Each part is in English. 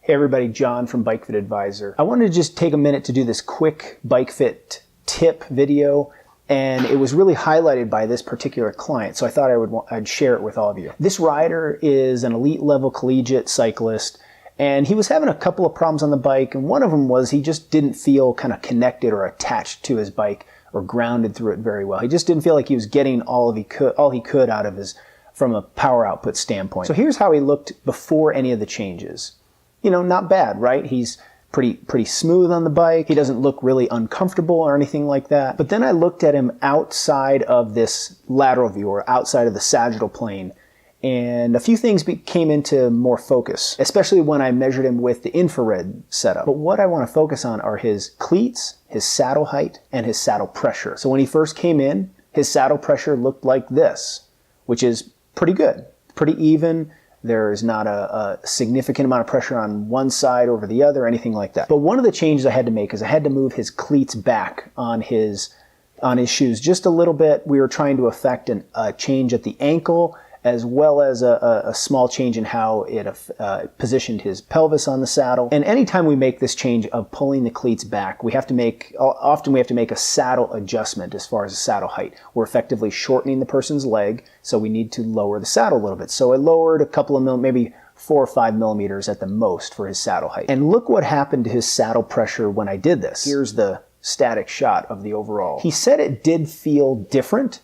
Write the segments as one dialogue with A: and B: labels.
A: Hey everybody, John from Bike Fit Advisor. I wanted to just take a minute to do this quick bike fit tip video, and it was really highlighted by this particular client, so I thought I'd share it with all of you. This rider is an elite level collegiate cyclist, and he was having a couple of problems on the bike, and one of them was he just didn't feel kind of connected or attached to his bike or grounded through it very well. He just didn't feel like he was getting all he could out of his from a power output standpoint. So here's how he looked before any of the changes. You know, not bad, right? He's pretty smooth on the bike. He doesn't look really uncomfortable or anything like that. But then I looked at him outside of this lateral view or outside of the sagittal plane, and a few things came into more focus, especially when I measured him with the infrared setup. But what I want to focus on are his cleats, his saddle height, and his saddle pressure. So when he first came in, his saddle pressure looked like this, which is pretty good, pretty even. There is not a significant amount of pressure on one side over the other, anything like that. But one of the changes I had to make is I had to move his cleats back on his shoes just a little bit. We were trying to affect a change at the ankle, as well as a small change in how it positioned his pelvis on the saddle. And anytime we make this change of pulling the cleats back, often we have to make a saddle adjustment as far as the saddle height. We're effectively shortening the person's leg, so we need to lower the saddle a little bit. So I lowered a couple of maybe 4 or 5 millimeters at the most for his saddle height. And look what happened to his saddle pressure when I did this. Here's the static shot of the overall. He said it did feel different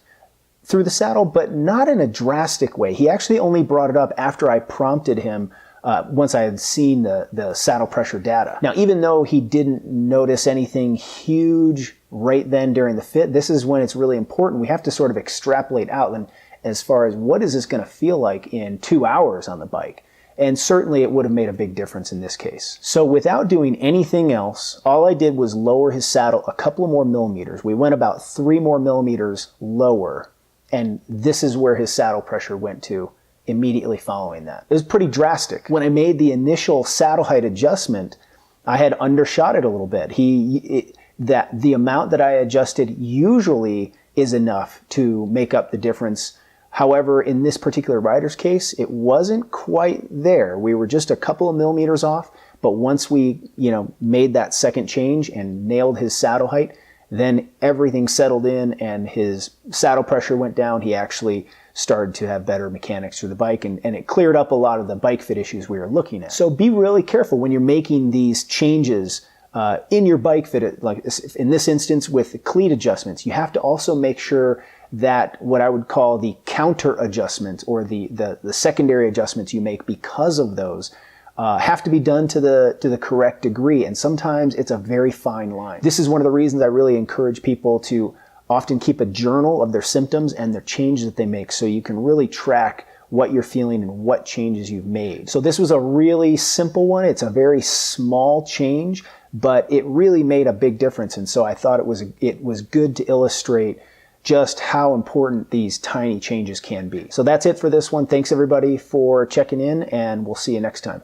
A: through the saddle, but not in a drastic way. He actually only brought it up after I prompted him once I had seen the saddle pressure data. Now, even though he didn't notice anything huge right then during the fit, this is when it's really important. We have to sort of extrapolate out and as far as what is this going to feel like in 2 hours on the bike. And certainly it would have made a big difference in this case. So without doing anything else, all I did was lower his saddle a couple of more millimeters. We went about 3 more millimeters lower. And this is where his saddle pressure went to immediately following that. It was pretty drastic. When I made the initial saddle height adjustment, I had undershot it a little bit. The amount that I adjusted usually is enough to make up the difference. However, in this particular rider's case, it wasn't quite there. We were just a couple of millimeters off, but once we, made that second change and nailed his saddle height, then everything settled in and his saddle pressure went down. He actually started to have better mechanics through the bike, and it cleared up a lot of the bike fit issues we were looking at. So be really careful when you're making these changes in your bike fit, like in this instance with the cleat adjustments. You have to also make sure that what I would call the counter adjustments or the secondary adjustments you make because of those have to be done to the correct degree, and sometimes it's a very fine line. This is one of the reasons I really encourage people to often keep a journal of their symptoms and their changes that they make, so you can really track what you're feeling and what changes you've made. So this was a really simple one. It's a very small change, but it really made a big difference, and so I thought it was good to illustrate just how important these tiny changes can be. So that's it for this one. Thanks everybody for checking in, and we'll see you next time.